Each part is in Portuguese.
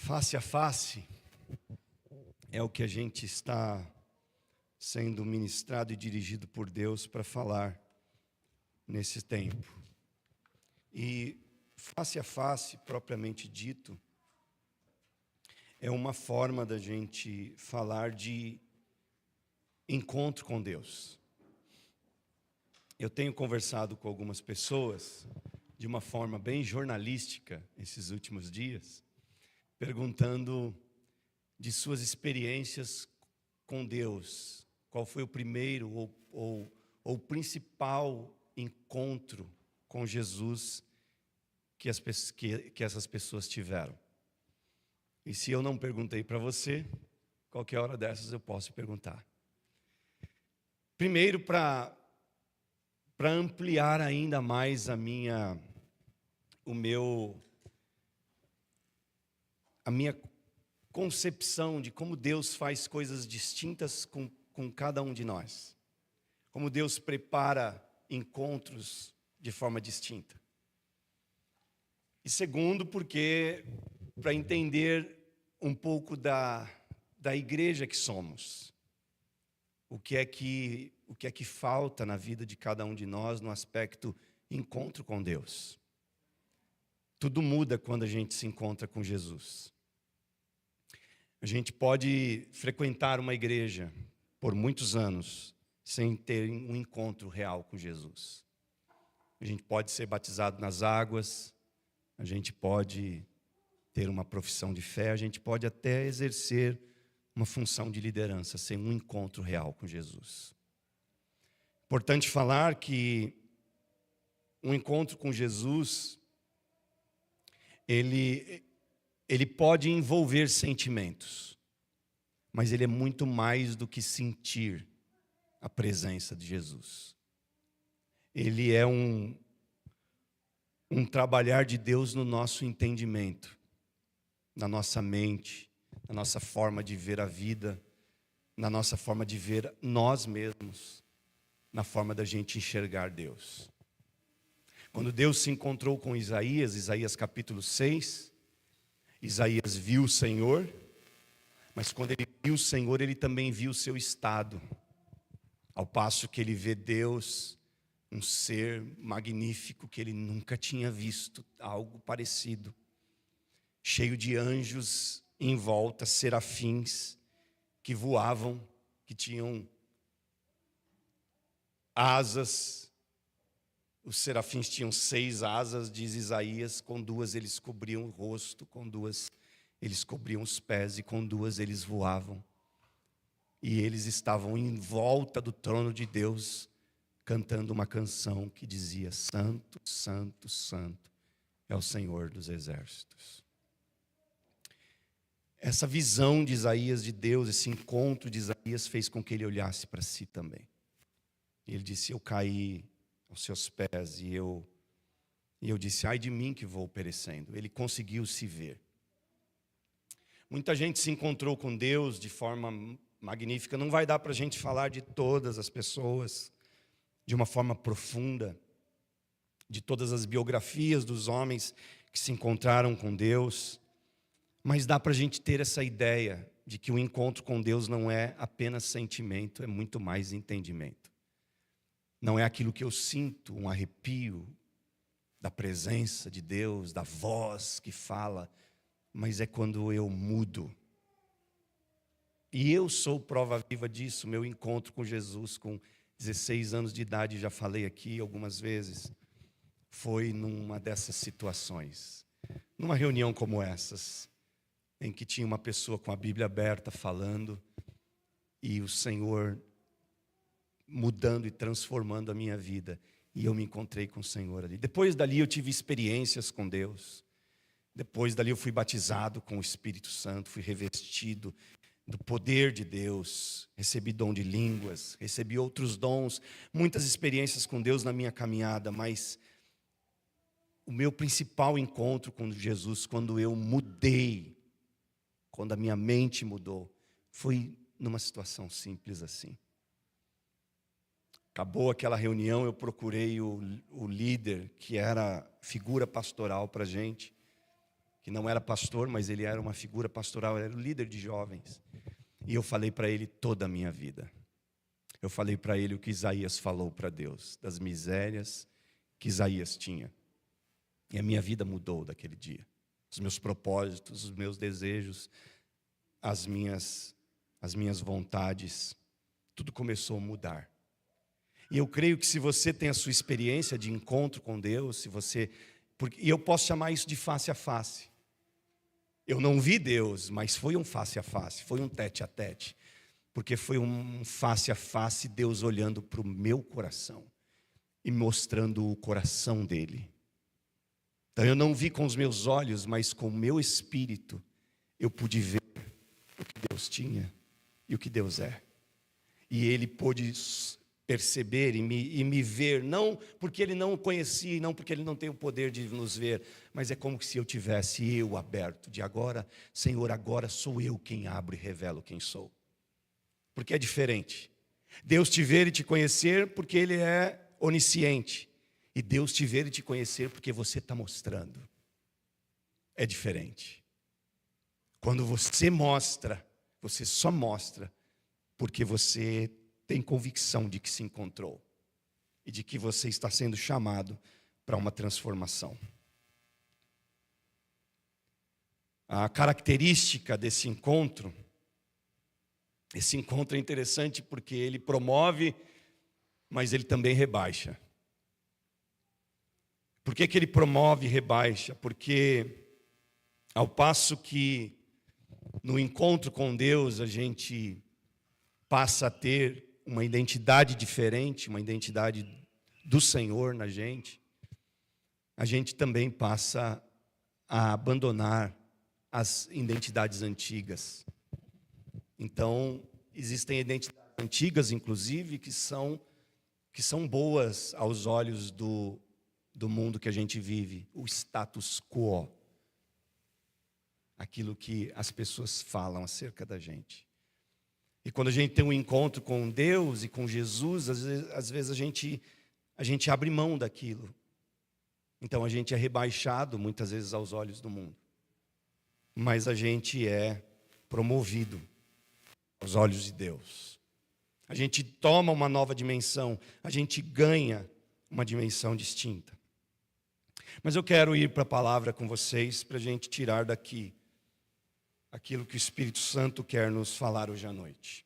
Face a face é o que a gente está sendo ministrado e dirigido por Deus para falar nesse tempo. E face a face, propriamente dito, é uma forma da gente falar de encontro com Deus. Eu tenho conversado com algumas pessoas de uma forma bem jornalística esses últimos dias, perguntando de suas experiências com Deus. Qual foi o primeiro ou o principal encontro com Jesus que essas pessoas tiveram? E se eu não perguntei para você, qualquer hora dessas eu posso perguntar. Primeiro, para ampliar ainda mais a minha concepção de como Deus faz coisas distintas com cada um de nós. Como Deus prepara encontros de forma distinta. E segundo, porque para entender um pouco da igreja que somos. O que é que falta na vida de cada um de nós no aspecto encontro com Deus. Tudo muda quando a gente se encontra com Jesus. A gente pode frequentar uma igreja por muitos anos sem ter um encontro real com Jesus. A gente pode ser batizado nas águas, a gente pode ter uma profissão de fé, a gente pode até exercer uma função de liderança sem um encontro real com Jesus. Importante falar que um encontro com Jesus, ele pode envolver sentimentos, mas ele é muito mais do que sentir a presença de Jesus. Ele é um trabalhar de Deus no nosso entendimento, na nossa mente, na nossa forma de ver a vida, na nossa forma de ver nós mesmos, na forma da gente enxergar Deus. Quando Deus se encontrou com Isaías capítulo 6, Isaías viu o Senhor, mas quando ele viu o Senhor, ele também viu o seu estado. Ao passo que ele vê Deus, um ser magnífico que ele nunca tinha visto, algo parecido. Cheio de anjos em volta, serafins, que voavam, que tinham asas. Os serafins tinham 6 asas, diz Isaías, com 2 eles cobriam o rosto, com 2 eles cobriam os pés e com 2 eles voavam. E eles estavam em volta do trono de Deus, cantando uma canção que dizia: Santo, Santo, Santo é o Senhor dos exércitos. Essa visão de Isaías de Deus, esse encontro de Isaías fez com que ele olhasse para si também. E ele disse: eu caí aos seus pés e eu disse: ai de mim que vou perecendo. Ele conseguiu se ver. Muita gente se encontrou com Deus de forma magnífica. Não vai dar para a gente falar de todas as pessoas de uma forma profunda, de todas as biografias dos homens que se encontraram com Deus, mas dá para a gente ter essa ideia de que o encontro com Deus não é apenas sentimento, é muito mais entendimento. Não é aquilo que eu sinto, um arrepio da presença de Deus, da voz que fala, mas é quando eu mudo. E eu sou prova viva disso. Meu encontro com Jesus com 16 anos de idade, já falei aqui algumas vezes, foi numa dessas situações. Numa reunião como essas, em que tinha uma pessoa com a Bíblia aberta falando, e o Senhor mudando e transformando a minha vida, e eu me encontrei com o Senhor ali. Depois dali eu tive experiências com Deus, depois dali eu fui batizado com o Espírito Santo, fui revestido do poder de Deus, recebi dom de línguas, recebi outros dons, muitas experiências com Deus na minha caminhada, mas o meu principal encontro com Jesus, quando eu mudei, quando a minha mente mudou, foi numa situação simples assim. Acabou aquela reunião, eu procurei o líder, que era figura pastoral para a gente, que não era pastor, mas ele era uma figura pastoral, ele era o líder de jovens. E eu falei para ele toda a minha vida. Eu falei para ele o que Isaías falou para Deus, das misérias que Isaías tinha. E a minha vida mudou daquele dia. Os meus propósitos, os meus desejos, as minhas vontades, tudo começou a mudar. E eu creio que se você tem a sua experiência de encontro com Deus, e eu posso chamar isso de face a face. Eu não vi Deus, mas foi um face a face, foi um tete a tete. Porque foi um face a face, Deus olhando para o meu coração e mostrando o coração dele. Então eu não vi com os meus olhos, mas com o meu espírito eu pude ver o que Deus tinha e o que Deus é. E ele pôde perceber e me ver, não porque ele não o conhecia, e não porque ele não tem o poder de nos ver, mas é como se eu tivesse eu aberto, de agora, Senhor, agora sou eu quem abro e revelo quem sou. Porque é diferente. Deus te ver e te conhecer porque ele é onisciente. E Deus te ver e te conhecer porque você está mostrando. É diferente. Quando você mostra, você só mostra porque você tem convicção de que se encontrou. E de que você está sendo chamado para uma transformação. A característica desse encontro, esse encontro é interessante porque ele promove, mas ele também rebaixa. Por que ele promove e rebaixa? Porque ao passo que no encontro com Deus a gente passa a ter uma identidade diferente, uma identidade do Senhor na gente, a gente também passa a abandonar as identidades antigas. Então, existem identidades antigas, inclusive, que são boas aos olhos do mundo que a gente vive, o status quo, aquilo que as pessoas falam acerca da gente. E quando a gente tem um encontro com Deus e com Jesus, às vezes a gente abre mão daquilo. Então a gente é rebaixado muitas vezes aos olhos do mundo. Mas a gente é promovido aos olhos de Deus. A gente toma uma nova dimensão, a gente ganha uma dimensão distinta. Mas eu quero ir para a palavra com vocês, para a gente tirar daqui aquilo que o Espírito Santo quer nos falar hoje à noite.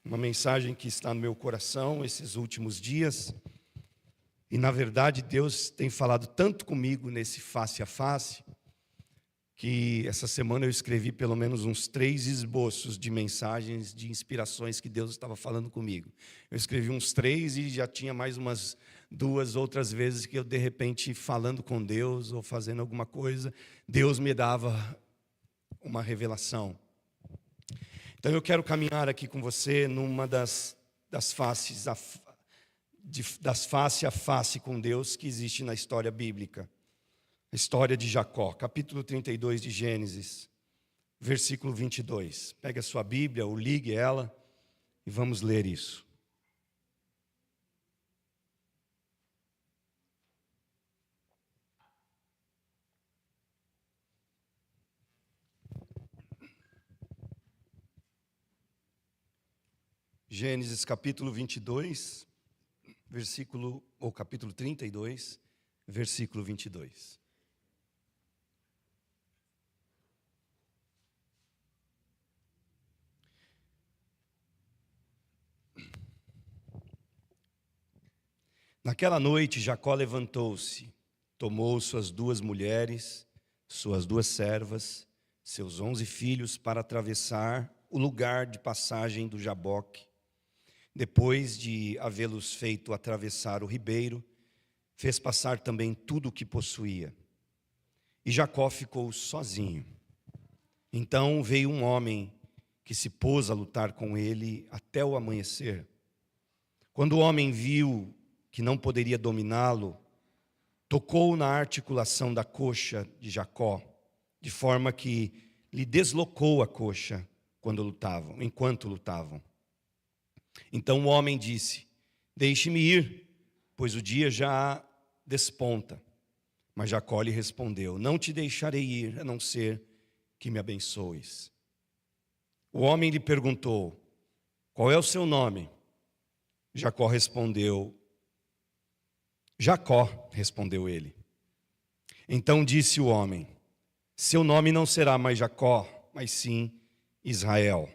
Uma mensagem que está no meu coração esses últimos dias, e na verdade Deus tem falado tanto comigo nesse face a face, que essa semana eu escrevi pelo menos uns 3 esboços de mensagens, de inspirações que Deus estava falando comigo. Eu escrevi uns 3 e já tinha mais umas 2 outras vezes que eu, de repente, falando com Deus ou fazendo alguma coisa, Deus me dava uma revelação. Então eu quero caminhar aqui com você numa das face a face com Deus que existe na história bíblica. A história de Jacó, capítulo 32 de Gênesis, versículo 22. Pegue a sua Bíblia ou ligue ela e vamos ler isso. Gênesis capítulo 22, capítulo 32, versículo 22. Naquela noite, Jacó levantou-se, tomou suas 2 mulheres, suas 2 servas, seus 11 filhos para atravessar o lugar de passagem do Jaboque. Depois de havê-los feito atravessar o ribeiro, fez passar também tudo o que possuía. E Jacó ficou sozinho. Então veio um homem que se pôs a lutar com ele até o amanhecer. Quando o homem viu que não poderia dominá-lo, tocou na articulação da coxa de Jacó, de forma que lhe deslocou a coxa enquanto lutavam. Então o homem disse: deixe-me ir, pois o dia já desponta. Mas Jacó lhe respondeu: não te deixarei ir, a não ser que me abençoes. O homem lhe perguntou: qual é o seu nome? Jacó respondeu: Jacó, respondeu ele. Então disse o homem: seu nome não será mais Jacó, mas sim Israel,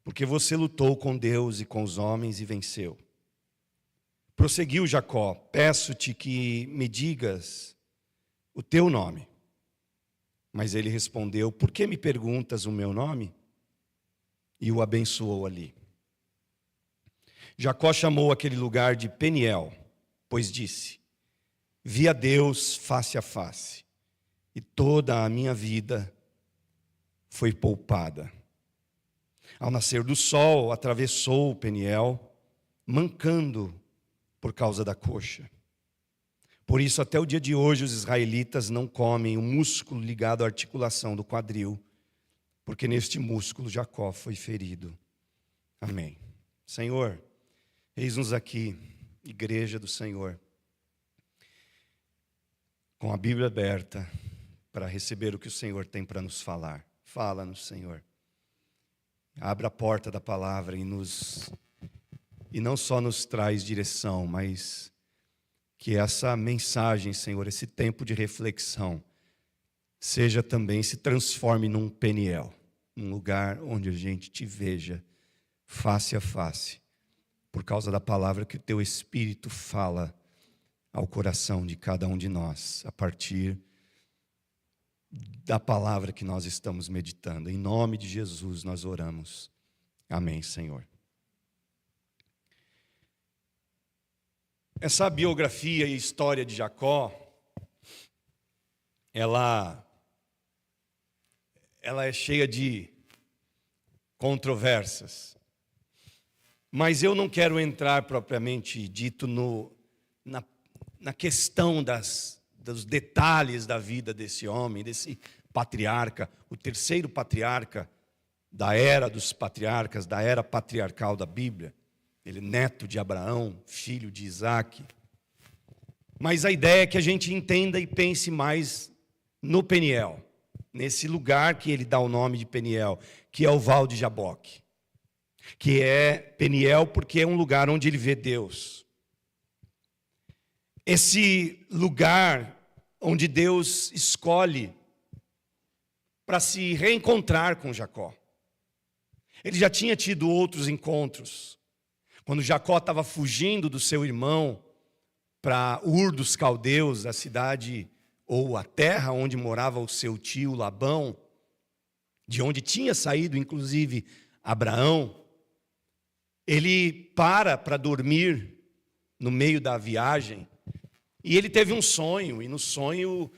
porque você lutou com Deus e com os homens e venceu. Prosseguiu Jacó: peço-te que me digas o teu nome. Mas ele respondeu: por que me perguntas o meu nome? E o abençoou ali. Jacó chamou aquele lugar de Peniel, pois disse: vi a Deus face a face, e toda a minha vida foi poupada. Ao nascer do sol, atravessou o Peniel, mancando por causa da coxa. Por isso, até o dia de hoje, os israelitas não comem o músculo ligado à articulação do quadril, porque neste músculo Jacó foi ferido. Amém. Senhor, eis-nos aqui, igreja do Senhor, com a Bíblia aberta, para receber o que o Senhor tem para nos falar. Fala-nos, Senhor. Abra a porta da palavra e não só nos traz direção, mas que essa mensagem, Senhor, esse tempo de reflexão, se transforme num Peniel, num lugar onde a gente te veja face a face, por causa da palavra que o teu Espírito fala ao coração de cada um de nós, a partir da palavra que nós estamos meditando. Em nome de Jesus nós oramos. Amém, Senhor. Essa biografia e história de Jacó, ela é cheia de controvérsias. Mas eu não quero entrar propriamente dito na questão dos detalhes da vida desse homem, desse patriarca, o terceiro patriarca da era dos patriarcas, da era patriarcal da Bíblia. Ele é neto de Abraão, filho de Isaac. Mas a ideia é que a gente entenda e pense mais no Peniel, nesse lugar que ele dá o nome de Peniel, que é o Val de Jaboque. Que é Peniel porque é um lugar onde ele vê Deus. Esse lugar onde Deus escolhe para se reencontrar com Jacó. Ele já tinha tido outros encontros. Quando Jacó estava fugindo do seu irmão para Ur dos Caldeus, a cidade ou a terra onde morava o seu tio Labão, de onde tinha saído inclusive Abraão, ele para dormir no meio da viagem, e ele teve um sonho, e no sonho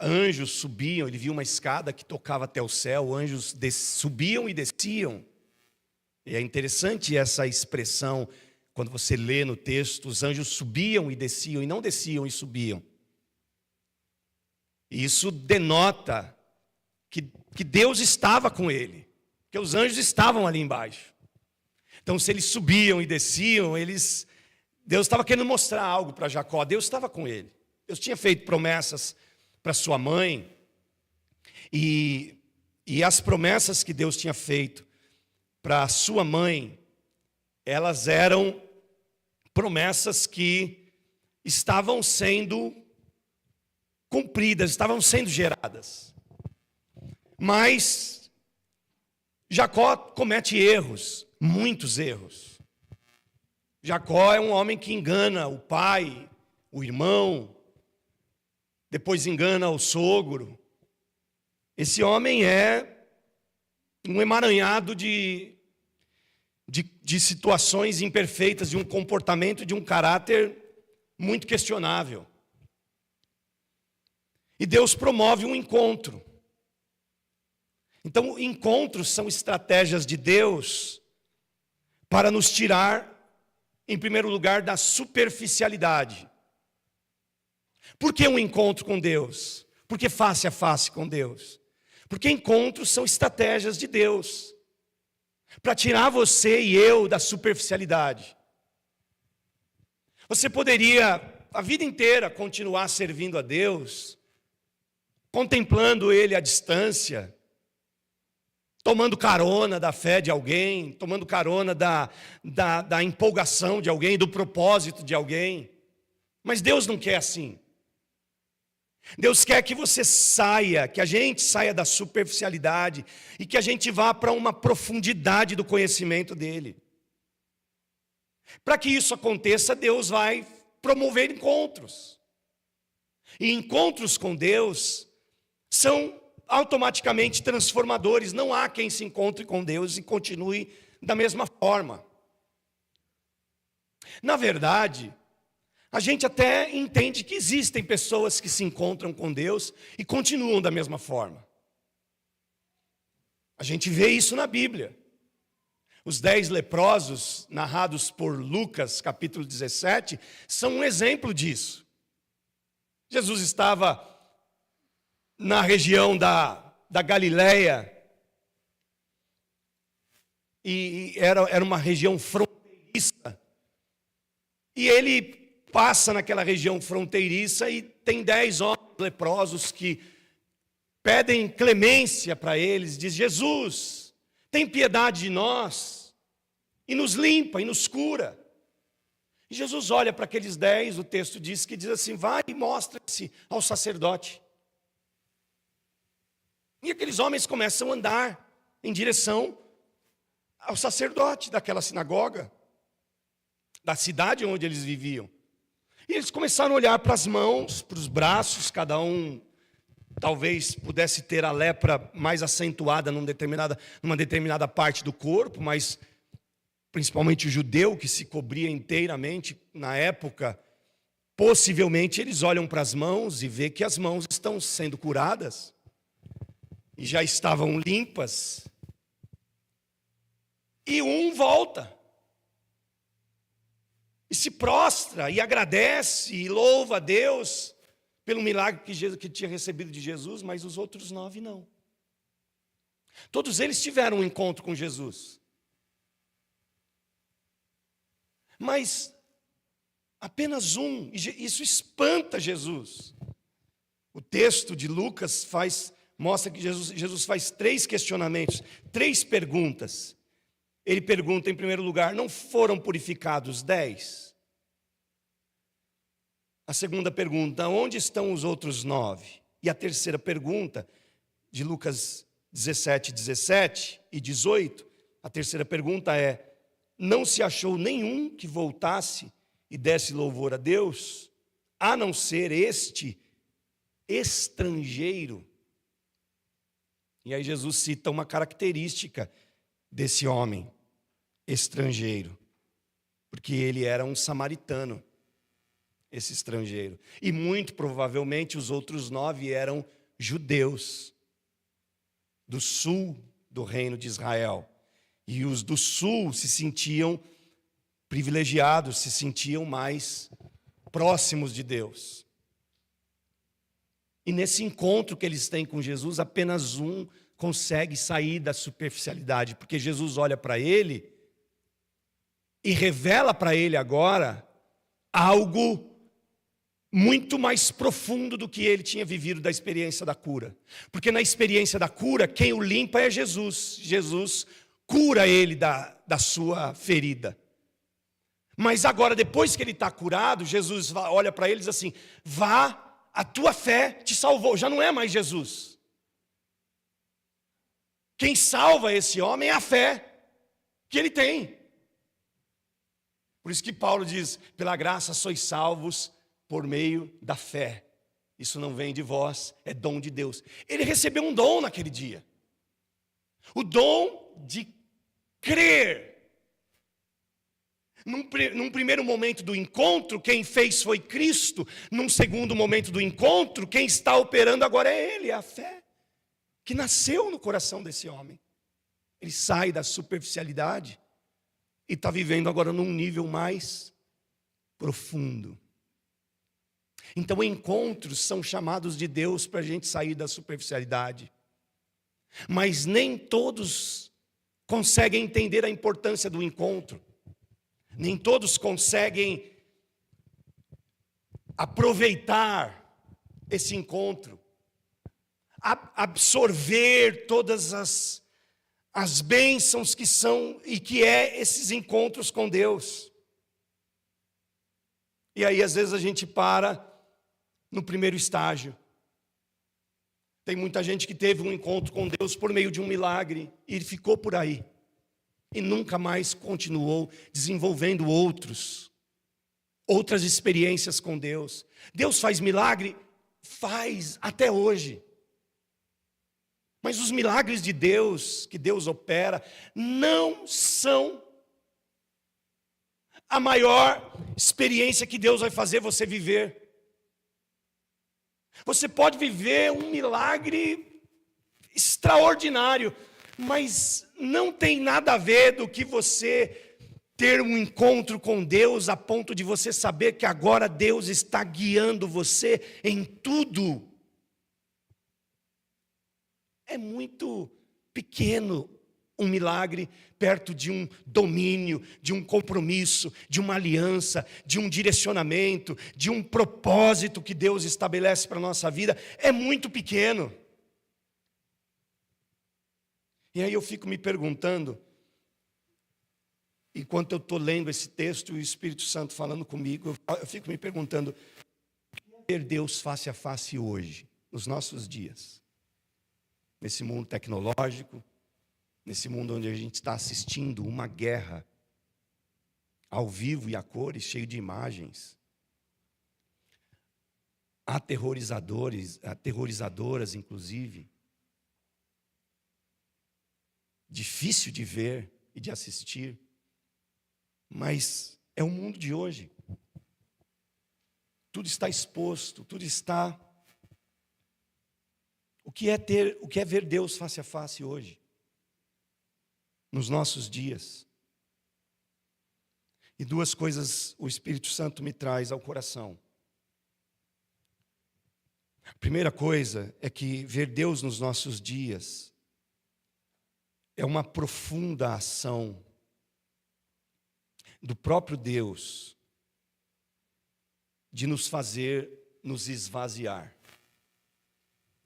anjos subiam, ele viu uma escada que tocava até o céu, anjos subiam e desciam. E é interessante essa expressão, quando você lê no texto, os anjos subiam e desciam, e não desciam e subiam. E isso denota que Deus estava com ele, que os anjos estavam ali embaixo. Então, se eles subiam e desciam, Deus estava querendo mostrar algo para Jacó. Deus estava com ele. Deus tinha feito promessas para sua mãe, e as promessas que Deus tinha feito para sua mãe, elas eram promessas que estavam sendo cumpridas, estavam sendo geradas. Mas Jacó comete erros, muitos erros. Jacó é um homem que engana o pai, o irmão, depois engana o sogro. Esse homem é um emaranhado de situações imperfeitas, de um comportamento, de um caráter muito questionável. E Deus promove um encontro. Então, encontros são estratégias de Deus para nos tirar, em primeiro lugar, da superficialidade. Por que um encontro com Deus? Porque face a face com Deus. Porque encontros são estratégias de Deus para tirar você e eu da superficialidade. Você poderia a vida inteira continuar servindo a Deus, contemplando Ele à distância, tomando carona da fé de alguém, tomando carona da empolgação de alguém, do propósito de alguém. Mas Deus não quer assim. Deus quer que você saia, que a gente saia da superficialidade e que a gente vá para uma profundidade do conhecimento dEle. Para que isso aconteça, Deus vai promover encontros. E encontros com Deus são automaticamente transformadores. Não há quem se encontre com Deus e continue da mesma forma. Na verdade, a gente até entende que existem pessoas que se encontram com Deus e continuam da mesma forma. A gente vê isso na Bíblia. Os 10 leprosos, narrados por Lucas, capítulo 17, são um exemplo disso. Jesus estava na região da Galileia, e era uma região fronteiriça, e ele passa naquela região fronteiriça e tem 10 homens leprosos que pedem clemência para eles, diz: Jesus, tem piedade de nós, e nos limpa, e nos cura. E Jesus olha para aqueles 10, o texto diz assim: vai e mostra-se ao sacerdote. E aqueles homens começam a andar em direção ao sacerdote daquela sinagoga, da cidade onde eles viviam. E eles começaram a olhar para as mãos, para os braços, cada talvez pudesse ter a lepra mais acentuada numa determinada parte do corpo, mas principalmente o judeu, que se cobria inteiramente na época, possivelmente eles olham para as mãos e vê que as mãos estão sendo curadas e já estavam limpas. E um volta e se prostra e agradece e louva a Deus pelo milagre que tinha recebido de Jesus, mas os outros 9 não. Todos eles tiveram um encontro com Jesus. Mas apenas um, e isso espanta Jesus. O texto de Lucas mostra que Jesus faz 3 questionamentos, 3 perguntas. Ele pergunta, em primeiro lugar: não foram purificados 10? A segunda pergunta: onde estão os outros 9? E a terceira pergunta, de Lucas 17, 17 e 18, a terceira pergunta é: não se achou nenhum que voltasse e desse louvor a Deus, a não ser este estrangeiro? E aí Jesus cita uma característica desse homem estrangeiro, porque ele era um samaritano, esse estrangeiro. E muito provavelmente os outros 9 eram judeus, do sul do reino de Israel. E os do sul se sentiam privilegiados, se sentiam mais próximos de Deus. E nesse encontro que eles têm com Jesus, apenas um consegue sair da superficialidade, porque Jesus olha para ele e revela para ele agora algo muito mais profundo do que ele tinha vivido da experiência da cura. Porque na experiência da cura, quem o limpa é Jesus. Jesus cura ele da sua ferida. Mas agora, depois que ele está curado, Jesus olha para ele e diz assim: vá, a tua fé te salvou. Já não é mais Jesus. Quem salva esse homem é a fé que ele tem. Por isso que Paulo diz: pela graça sois salvos por meio da fé. Isso não vem de vós, é dom de Deus. Ele recebeu um dom naquele dia. O dom de crer. Num primeiro momento do encontro, quem fez foi Cristo. Num segundo momento do encontro, quem está operando agora é Ele, é a fé que nasceu no coração desse homem. Ele sai da superficialidade e está vivendo agora num nível mais profundo. Então, encontros são chamados de Deus para a gente sair da superficialidade. Mas nem todos conseguem entender a importância do encontro. Nem todos conseguem aproveitar esse encontro, absorver todas as bênçãos que são e que é esses encontros com Deus. E aí às vezes a gente para no primeiro estágio. Tem muita gente que teve um encontro com Deus por meio de um milagre e ficou por aí. E nunca mais continuou desenvolvendo outras experiências com Deus. Deus faz milagre? Faz, até hoje. Mas os milagres de Deus, que Deus opera, não são a maior experiência que Deus vai fazer você viver. Você pode viver um milagre extraordinário, mas não tem nada a ver do que você ter um encontro com Deus a ponto de você saber que agora Deus está guiando você em tudo. É muito pequeno um milagre perto de um domínio, de um compromisso, de uma aliança, de um direcionamento, de um propósito que Deus estabelece para a nossa vida. É muito pequeno. E aí eu fico me perguntando, enquanto eu estou lendo esse texto e o Espírito Santo falando comigo, eu fico me perguntando, o que é ter Deus face a face hoje, nos nossos dias? Nesse mundo tecnológico, nesse mundo onde a gente está assistindo uma guerra ao vivo e a cores, cheio de imagens, aterrorizadoras inclusive, difícil de ver e de assistir, mas é o mundo de hoje. Tudo está exposto, tudo está... O que é ver Deus face a face hoje? Nos nossos dias. E duas coisas o Espírito Santo me traz ao coração. A primeira coisa é que ver Deus nos nossos dias é uma profunda ação do próprio Deus de nos fazer nos esvaziar.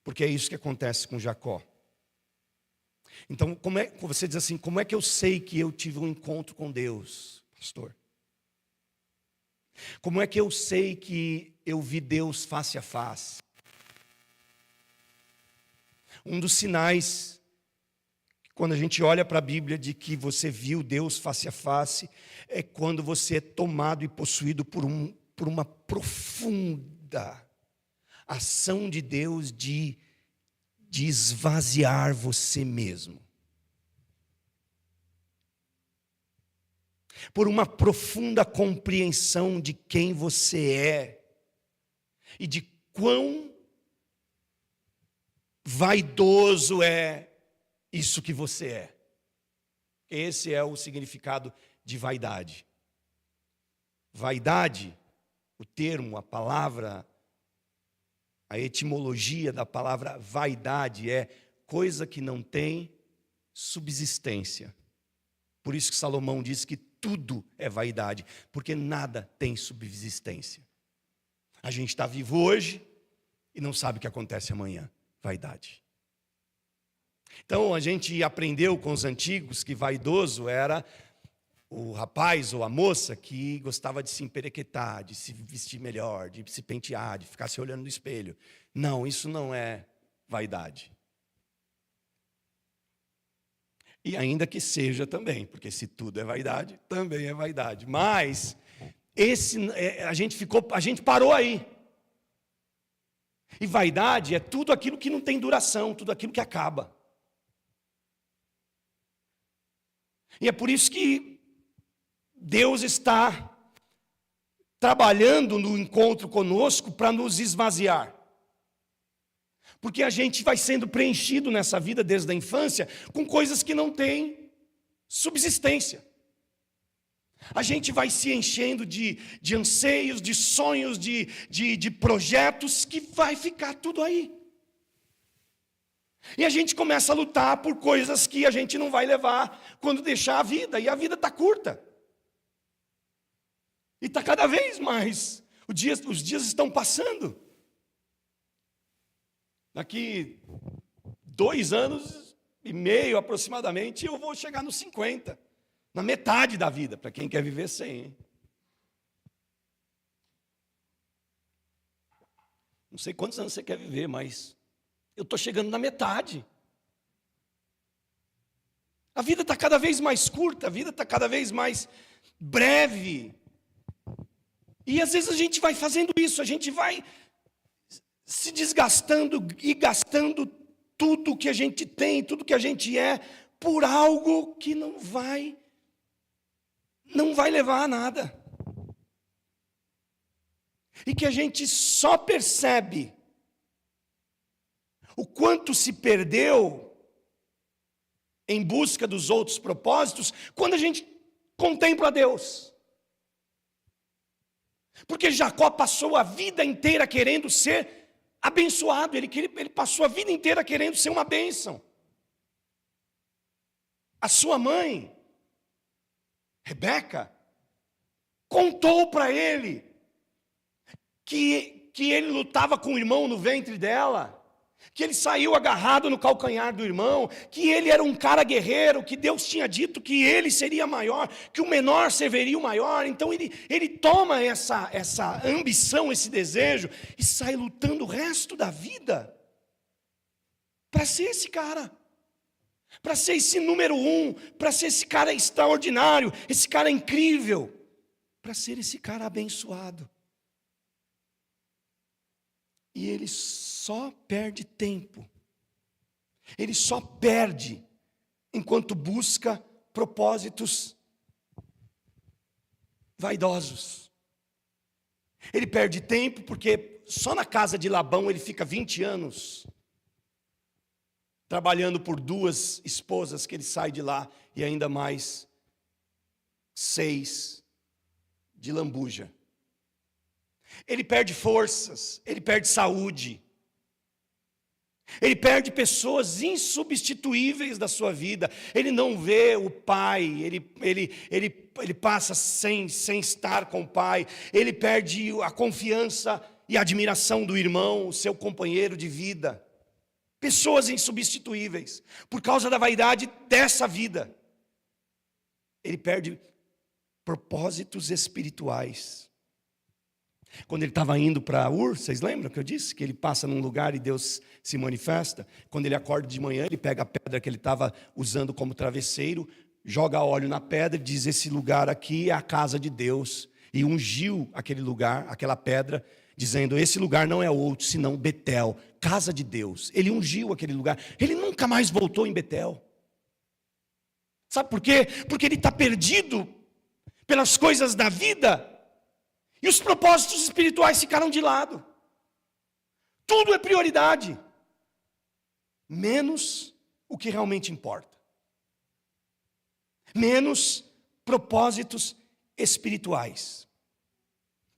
Porque é isso que acontece com Jacó. Então, você diz assim, como é que eu sei que eu tive um encontro com Deus, pastor? Como é que eu sei que eu vi Deus face a face? Um dos sinais, quando a gente olha para a Bíblia, de que você viu Deus face a face, é quando você é tomado e possuído por uma profunda ação de Deus de esvaziar você mesmo. Por uma profunda compreensão de quem você é e de quão vaidoso é isso que você é. Esse é o significado de vaidade. Vaidade, o termo, a palavra, a etimologia da palavra vaidade é coisa que não tem subsistência. Por isso que Salomão diz que tudo é vaidade, porque nada tem subsistência. A gente está vivo hoje e não sabe o que acontece amanhã. Vaidade. Então a gente aprendeu com os antigos que vaidoso era o rapaz ou a moça que gostava de se emperequetar, de se vestir melhor, de se pentear, de ficar se olhando no espelho. Não, isso não é vaidade. E ainda que seja também, porque se tudo é vaidade, também é vaidade. Mas a gente parou aí. E vaidade é tudo aquilo que não tem duração, tudo aquilo que acaba. E é por isso que Deus está trabalhando no encontro conosco para nos esvaziar. Porque a gente vai sendo preenchido nessa vida desde a infância com coisas que não têm subsistência. A gente vai se enchendo de anseios, de sonhos, de projetos que vai ficar tudo aí. E a gente começa a lutar por coisas que a gente não vai levar quando deixar a vida. E a vida está curta. E está cada vez mais. Os dias estão passando. Daqui 2 anos e meio aproximadamente, eu vou chegar nos 50. Na metade da vida, para quem quer viver 100. Hein? Não sei quantos anos você quer viver, mas eu estou chegando na metade. A vida está cada vez mais curta, a vida está cada vez mais breve. E às vezes a gente vai fazendo isso, a gente vai se desgastando e gastando tudo que a gente tem, tudo que a gente é, por algo que não vai levar a nada. E que a gente só percebe o quanto se perdeu em busca dos outros propósitos quando a gente contempla Deus. Porque Jacó passou a vida inteira querendo ser abençoado, ele passou a vida inteira querendo ser uma bênção. A sua mãe, Rebeca, contou para ele que ele lutava com o irmão no ventre dela, que ele saiu agarrado no calcanhar do irmão, que ele era um cara guerreiro, que Deus tinha dito que ele seria maior, que o menor serviria o maior. Então ele toma essa ambição, esse desejo, e sai lutando o resto da vida para ser esse cara, para ser esse número 1, para ser esse cara extraordinário, esse cara incrível, para ser esse cara abençoado. E ele só perde tempo. Ele só perde enquanto busca propósitos vaidosos. Ele perde tempo porque só na casa de Labão ele fica 20 anos trabalhando por 2 esposas que ele sai de lá e ainda mais 6 de lambuja. Ele perde forças, ele perde saúde, ele perde pessoas insubstituíveis da sua vida. Ele não vê o pai, ele passa sem estar com o pai. Ele perde a confiança e a admiração do irmão, o seu companheiro de vida. Pessoas insubstituíveis, por causa da vaidade dessa vida. Ele perde propósitos espirituais. Quando ele estava indo para Ur, vocês lembram que eu disse? Que ele passa num lugar e Deus se manifesta. Quando ele acorda de manhã, ele pega a pedra que ele estava usando como travesseiro, joga óleo na pedra e diz: esse lugar aqui é a casa de Deus. E ungiu aquele lugar, aquela pedra, dizendo: esse lugar não é outro, senão Betel, casa de Deus. Ele ungiu aquele lugar. Ele nunca mais voltou em Betel. Sabe por quê? Porque ele está perdido pelas coisas da vida. E os propósitos espirituais ficaram de lado. Tudo é prioridade, menos o que realmente importa. Menos propósitos espirituais.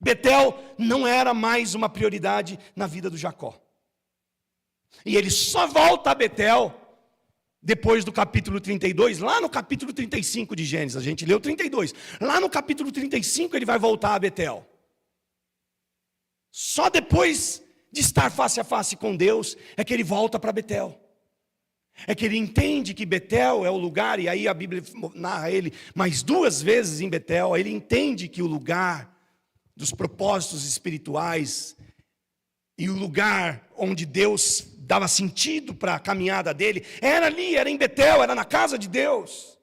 Betel não era mais uma prioridade na vida do Jacó. E ele só volta a Betel depois do capítulo 32, lá no capítulo 35 de Gênesis. A gente leu 32. Lá no capítulo 35 ele vai voltar a Betel. Só depois de estar face a face com Deus é que ele volta para Betel. É que ele entende que Betel é o lugar, e aí a Bíblia narra ele mais 2 vezes em Betel. Ele entende que o lugar dos propósitos espirituais e o lugar onde Deus dava sentido para a caminhada dele era ali, era em Betel, era na casa de Deus.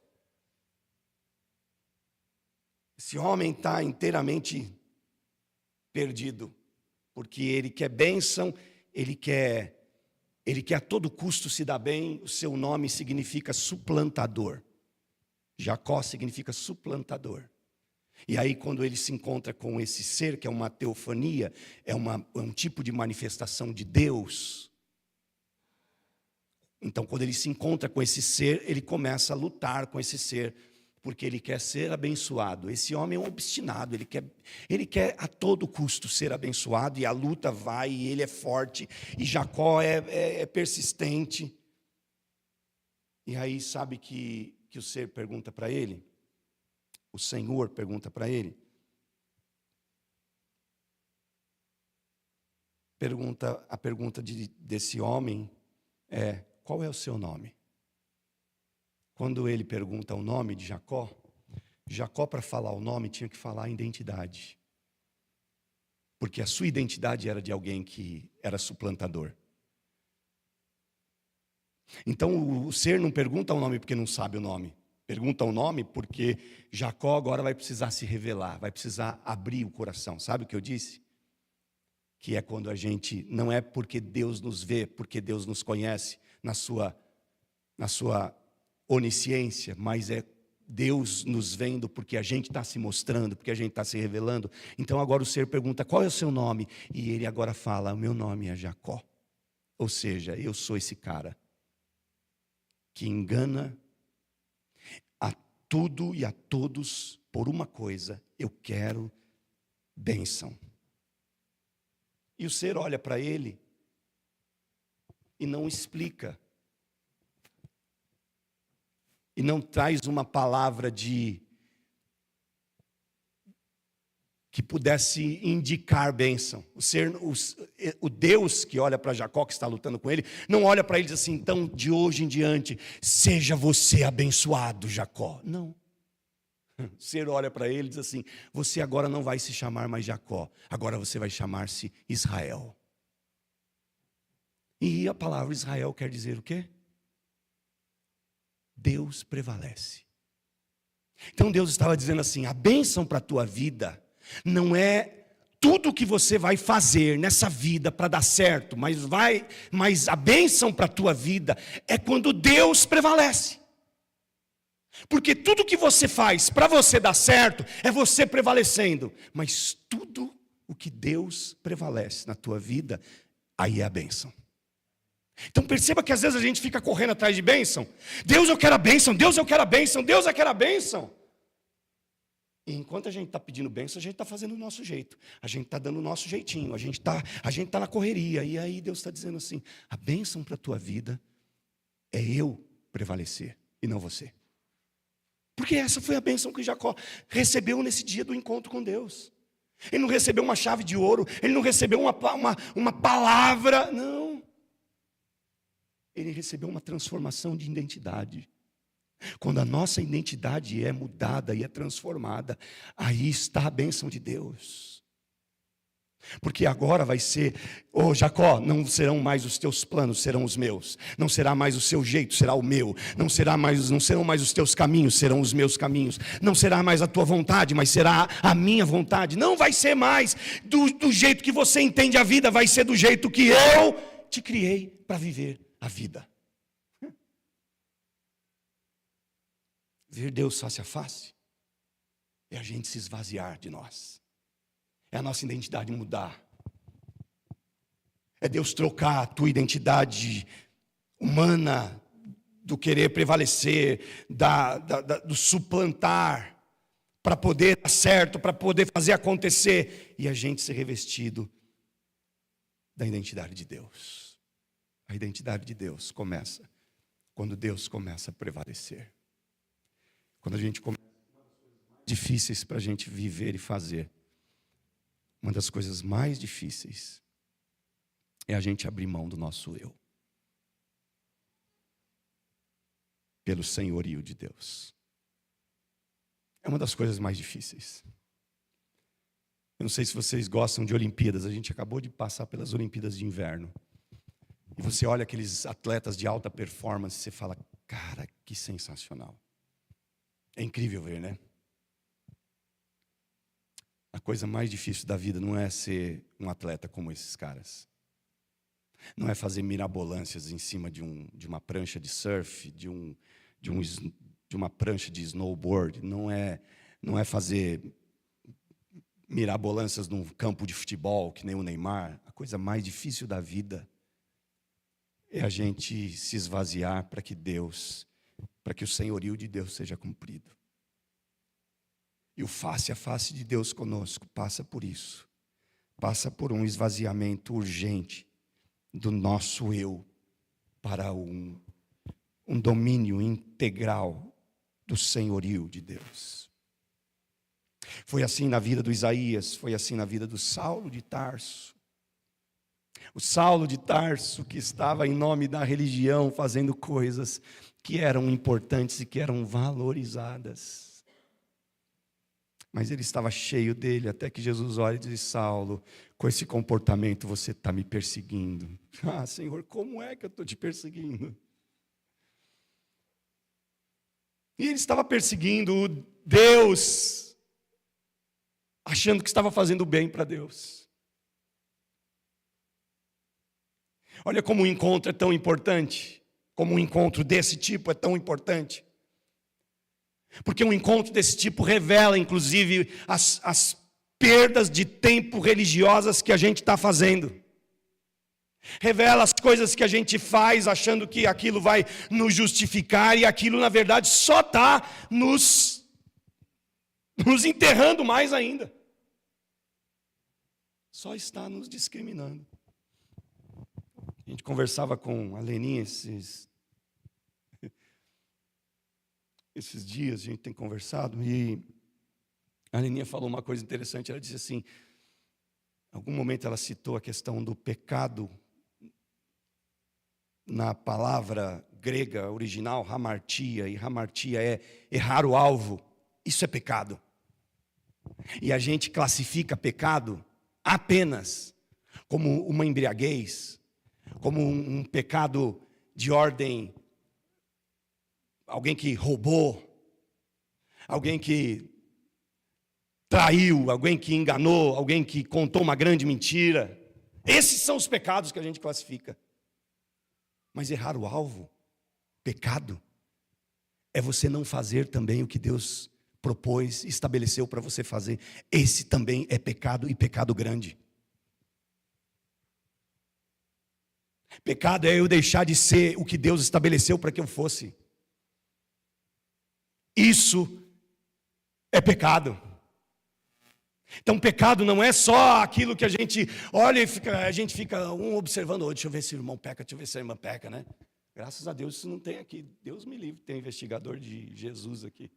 Esse homem está inteiramente perdido. Porque ele quer bênção, ele quer a todo custo se dar bem. O seu nome significa suplantador. Jacó significa suplantador. E aí quando ele se encontra com esse ser, que é uma teofania, é um tipo de manifestação de Deus. Então quando ele se encontra com esse ser, ele começa a lutar com esse ser, porque ele quer ser abençoado. Esse homem é um obstinado, ele quer a todo custo ser abençoado, e a luta vai, e ele é forte, e Jacó é persistente. E aí sabe que o ser pergunta para ele, o Senhor pergunta para ele: a pergunta desse homem é: qual é o seu nome? Quando ele pergunta o nome de Jacó, Jacó, para falar o nome, tinha que falar a identidade. Porque a sua identidade era de alguém que era suplantador. Então o ser não pergunta o nome porque não sabe o nome. Pergunta o nome porque Jacó agora vai precisar se revelar, vai precisar abrir o coração. Sabe o que eu disse? Que é quando a gente, não é porque Deus nos vê, porque Deus nos conhece na sua onisciência, mas é Deus nos vendo porque a gente está se mostrando, porque a gente está se revelando. Então agora o ser pergunta: qual é o seu nome? E ele agora fala: o meu nome é Jacó. Ou seja, eu sou esse cara que engana a tudo e a todos por uma coisa: eu quero bênção. E o ser olha para ele e não explica. E não traz uma palavra que pudesse indicar bênção. O Deus que olha para Jacó, que está lutando com ele, não olha para ele e diz assim: então de hoje em diante, seja você abençoado, Jacó. Não. O ser olha para ele e diz assim: você agora não vai se chamar mais Jacó, agora você vai chamar-se Israel. E a palavra Israel quer dizer o quê? Deus prevalece. Então Deus estava dizendo assim: a bênção para a tua vida não é tudo que você vai fazer nessa vida para dar certo, mas a bênção para a tua vida é quando Deus prevalece. Porque tudo que você faz para você dar certo é você prevalecendo, mas tudo o que Deus prevalece na tua vida, aí é a bênção. Então perceba que às vezes a gente fica correndo atrás de bênção. Deus, eu quero a bênção, Deus, eu quero a bênção, Deus, eu quero a bênção. E enquanto a gente está pedindo bênção, a gente está fazendo o nosso jeito. A gente está dando o nosso jeitinho, a gente está na correria. E aí Deus está dizendo assim: a bênção para a tua vida é eu prevalecer e não você. Porque essa foi a bênção que Jacó recebeu nesse dia do encontro com Deus. Ele não recebeu uma chave de ouro, ele não recebeu uma palavra, não. Ele recebeu uma transformação de identidade. Quando a nossa identidade é mudada e é transformada, aí está a bênção de Deus. Porque agora vai ser: Jacó, não serão mais os teus planos, serão os meus. Não será mais o seu jeito, será o meu. Não serão mais os teus caminhos, serão os meus caminhos. Não será mais a tua vontade, mas será a minha vontade. Não vai ser mais do jeito que você entende a vida, vai ser do jeito que eu te criei para viver a vida. Ver Deus face a face é a gente se esvaziar de nós. É a nossa identidade mudar. É Deus trocar a tua identidade humana, do querer prevalecer, do suplantar, para poder dar certo, para poder fazer acontecer, e a gente ser revestido da identidade de Deus. A identidade de Deus começa quando Deus começa a prevalecer. Quando a gente começa, difíceis para a gente viver e fazer. Uma das coisas mais difíceis é a gente abrir mão do nosso eu, pelo senhorio de Deus. É uma das coisas mais difíceis. Eu não sei se vocês gostam de Olimpíadas. A gente acabou de passar pelas Olimpíadas de inverno. E você olha aqueles atletas de alta performance e você fala: cara, que sensacional. É incrível ver, né? A coisa mais difícil da vida não é ser um atleta como esses caras. Não é fazer mirabolâncias em cima de uma prancha de surf, de uma prancha de snowboard. Não é fazer mirabolâncias num campo de futebol, que nem o Neymar. A coisa mais difícil da vida é a gente se esvaziar para que o senhorio de Deus seja cumprido. E o face a face de Deus conosco passa por isso. Passa por um esvaziamento urgente do nosso eu para um domínio integral do senhorio de Deus. Foi assim na vida do Isaías, foi assim na vida do Saulo de Tarso. O Saulo de Tarso, que estava em nome da religião fazendo coisas que eram importantes e que eram valorizadas. Mas ele estava cheio dele, até que Jesus olha e diz: Saulo, com esse comportamento você está me perseguindo. Ah, Senhor, como é que eu estou te perseguindo? E ele estava perseguindo o Deus, achando que estava fazendo bem para Deus. Olha como um encontro é tão importante, como um encontro desse tipo é tão importante. Porque um encontro desse tipo revela, inclusive, as perdas de tempo religiosas que a gente está fazendo. Revela as coisas que a gente faz achando que aquilo vai nos justificar, e aquilo, na verdade, só está nos enterrando mais ainda. Só está nos discriminando. A gente conversava com a Leninha esses dias, a gente tem conversado, e a Leninha falou uma coisa interessante. Ela disse assim, em algum momento ela citou a questão do pecado na palavra grega original, hamartia, e hamartia é errar o alvo. Isso é pecado. E a gente classifica pecado apenas como uma embriaguez, como um pecado de ordem, alguém que roubou, alguém que traiu, alguém que enganou, alguém que contou uma grande mentira. Esses são os pecados que a gente classifica. Mas errar o alvo, pecado, é você não fazer também o que Deus propôs, estabeleceu para você fazer. Esse também é pecado, e pecado grande. Pecado é eu deixar de ser o que Deus estabeleceu para que eu fosse. Isso é pecado. Então, pecado não é só aquilo que a gente olha e a gente fica um observando, deixa eu ver se o irmão peca, deixa eu ver se a irmã peca, né? Graças a Deus isso não tem aqui. Deus me livre, tem investigador de Jesus aqui.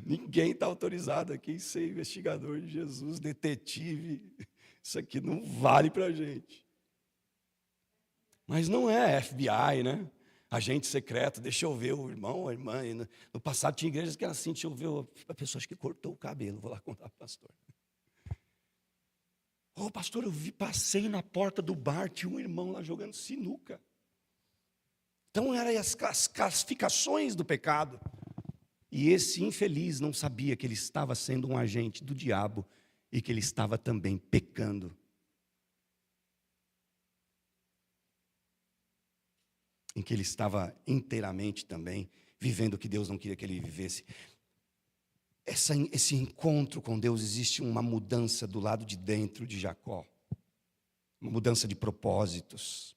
Ninguém está autorizado aqui em ser investigador de Jesus, detetive. Isso aqui não vale para a gente. Mas não é FBI, né? Agente secreto, deixa eu ver o irmão, a irmã. No passado tinha igrejas que era assim, deixa eu ver a pessoa acho que cortou o cabelo, vou lá contar para o pastor. Pastor, passei na porta do bar, tinha um irmão lá jogando sinuca. Então eram as classificações do pecado. E esse infeliz não sabia que ele estava sendo um agente do diabo e que ele estava também pecando. Em que ele estava inteiramente também vivendo o que Deus não queria que ele vivesse. Esse encontro com Deus, existe uma mudança do lado de dentro de Jacó. Uma mudança de propósitos.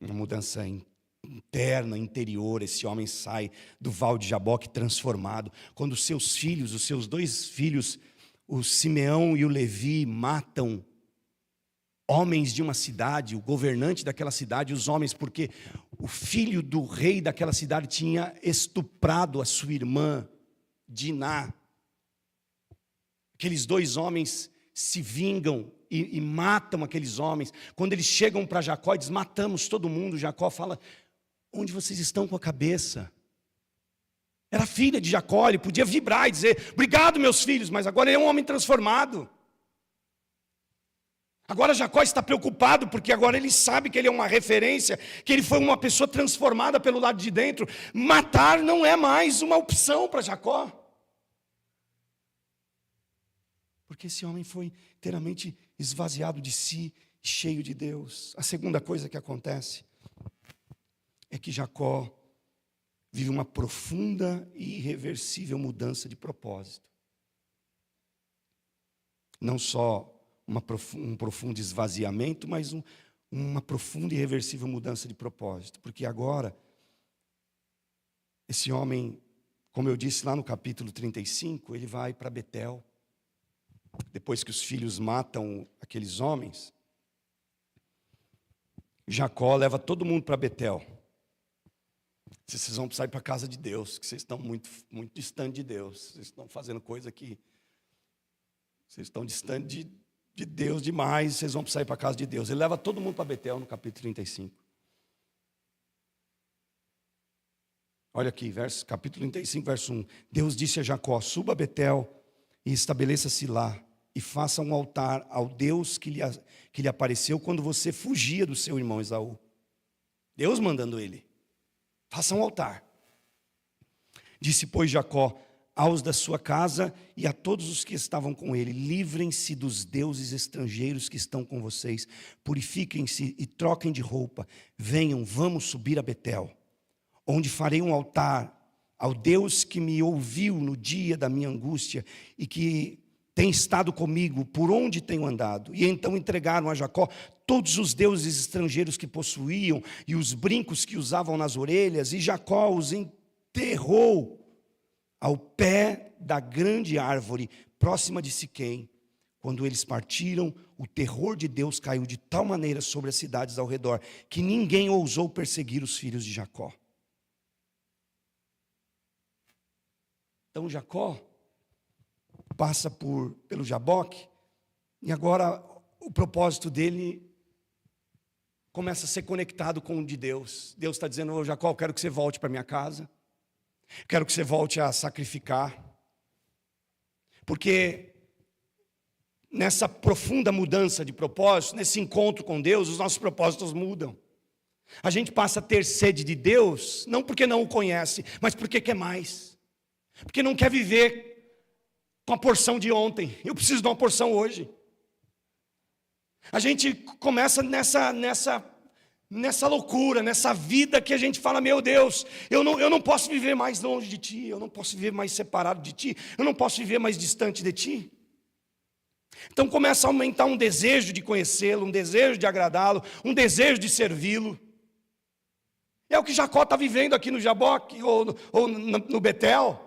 Uma mudança interna, interior. Esse homem sai do Val de Jaboque transformado. Quando os seus dois filhos, o Simeão e o Levi, matam homens de uma cidade, o governante daquela cidade, os homens, porque o filho do rei daquela cidade tinha estuprado a sua irmã, Diná. Aqueles dois homens se vingam e matam aqueles homens. Quando eles chegam para Jacó e dizem, matamos todo mundo, Jacó fala, onde vocês estão com a cabeça? Era filha de Jacó, ele podia vibrar e dizer, obrigado meus filhos, mas agora ele é um homem transformado. Agora Jacó está preocupado, porque agora ele sabe que ele é uma referência, que ele foi uma pessoa transformada pelo lado de dentro. Matar não é mais uma opção para Jacó. Porque esse homem foi inteiramente esvaziado de si, cheio de Deus. A segunda coisa que acontece é que Jacó vive uma profunda e irreversível mudança de propósito. Não só um profundo esvaziamento, mas uma profunda e irreversível mudança de propósito. Porque agora, esse homem, como eu disse lá no capítulo 35, ele vai para Betel. Depois que os filhos matam aqueles homens, Jacó leva todo mundo para Betel. Vocês vão precisar ir para a casa de Deus, que vocês estão muito, muito distantes de Deus. Vocês estão fazendo coisa que vocês estão distantes de Deus demais, vocês vão precisar ir para a casa de Deus. Ele leva todo mundo para Betel no capítulo 35. Olha aqui, capítulo 35, verso 1. Deus disse a Jacó: suba a Betel e estabeleça-se lá, e faça um altar ao Deus que lhe apareceu quando você fugia do seu irmão Esaú. Deus mandando ele: faça um altar. Disse, pois, Jacó aos da sua casa e a todos os que estavam com ele: livrem-se dos deuses estrangeiros que estão com vocês, purifiquem-se e troquem de roupa, venham, vamos subir a Betel, onde farei um altar ao Deus que me ouviu no dia da minha angústia e que tem estado comigo por onde tenho andado. E então entregaram a Jacó todos os deuses estrangeiros que possuíam e os brincos que usavam nas orelhas, e Jacó os enterrou ao pé da grande árvore próxima de Siquém. Quando eles partiram, o terror de Deus caiu de tal maneira sobre as cidades ao redor que ninguém ousou perseguir os filhos de Jacó. Então Jacó passa pelo Jaboque, e agora o propósito dele começa a ser conectado com o de Deus. Deus está dizendo: ô Jacó, eu quero que você volte para minha casa, quero que você volte a sacrificar, porque nessa profunda mudança de propósito, nesse encontro com Deus, os nossos propósitos mudam. A gente passa a ter sede de Deus, não porque não o conhece, mas porque quer mais, porque não quer viver com a porção de ontem. Eu preciso de uma porção hoje. A gente começa nessa loucura, nessa vida que a gente fala: meu Deus, eu não posso viver mais longe de Ti, eu não posso viver mais separado de Ti, eu não posso viver mais distante de Ti. Então começa a aumentar um desejo de conhecê-lo, um desejo de agradá-lo, um desejo de servi-lo. É o que Jacó está vivendo aqui no Jaboque ou no Betel.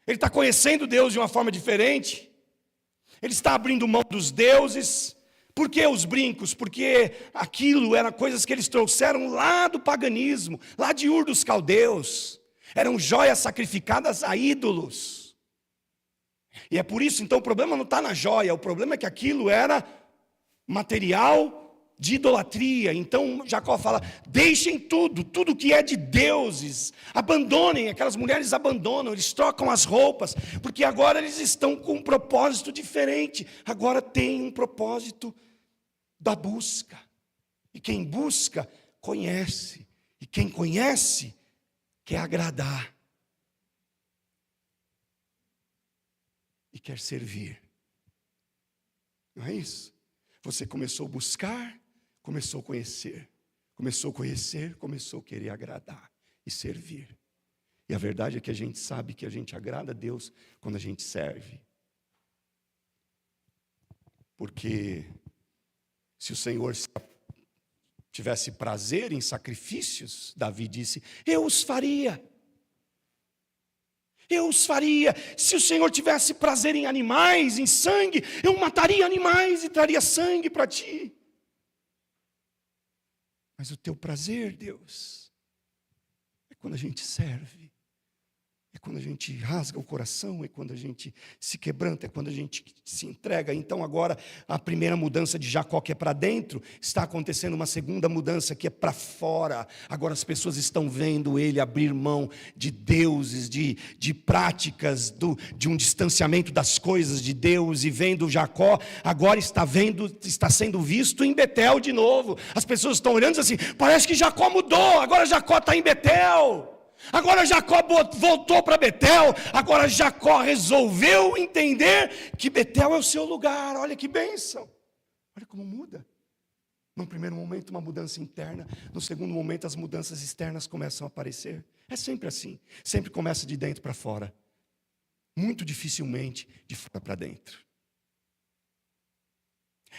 Ele está conhecendo Deus de uma forma diferente. Ele está abrindo mão dos deuses. Por que os brincos? Porque aquilo eram coisas que eles trouxeram lá do paganismo, lá de Ur dos Caldeus. Eram joias sacrificadas a ídolos. E é por isso, então, o problema não está na joia. O problema é que aquilo era material de idolatria. Então Jacó fala: deixem tudo que é de deuses, abandonem. Aquelas mulheres abandonam, eles trocam as roupas, porque agora eles estão com um propósito diferente. Agora tem um propósito da busca, e quem busca conhece, e quem conhece quer agradar e quer servir. Não é isso? Você começou a buscar, começou a conhecer, começou a querer agradar e servir. E a verdade é que a gente sabe que a gente agrada a Deus quando a gente serve. Porque se o Senhor tivesse prazer em sacrifícios, Davi disse: eu os faria. Eu os faria. Se o Senhor tivesse prazer em animais, em sangue, eu mataria animais e traria sangue para ti. Mas o teu prazer, Deus, é quando a gente serve, é quando a gente rasga o coração, é quando a gente se quebranta, é quando a gente se entrega. Então agora a primeira mudança de Jacó, que é para dentro, está acontecendo uma segunda mudança que é para fora. Agora as pessoas estão vendo ele abrir mão de deuses, de práticas, de um distanciamento das coisas de Deus, e vendo Jacó, agora está sendo visto em Betel de novo. As pessoas estão olhando assim: parece que Jacó mudou, agora Jacó está em Betel. Agora Jacó voltou para Betel. Agora Jacó resolveu entender que Betel é o seu lugar. Olha que bênção. Olha como muda. Num primeiro momento uma mudança interna, no segundo momento as mudanças externas começam a aparecer. É sempre assim, sempre começa de dentro para fora, muito dificilmente de fora para dentro.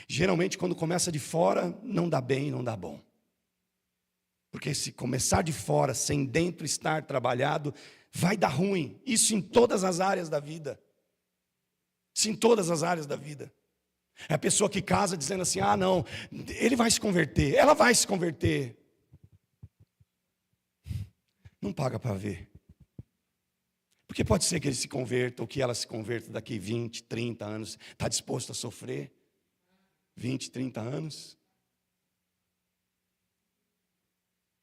Geralmente quando começa de fora não dá bem, não dá bom. Porque se começar de fora, sem dentro estar trabalhado, vai dar ruim. Isso em todas as áreas da vida. Isso em todas as áreas da vida. É a pessoa que casa dizendo assim: ah não, ele vai se converter, ela vai se converter. Não paga para ver. Porque pode ser que ele se converta, ou que ela se converta daqui 20, 30 anos. Está disposto a sofrer? 20, 30 anos.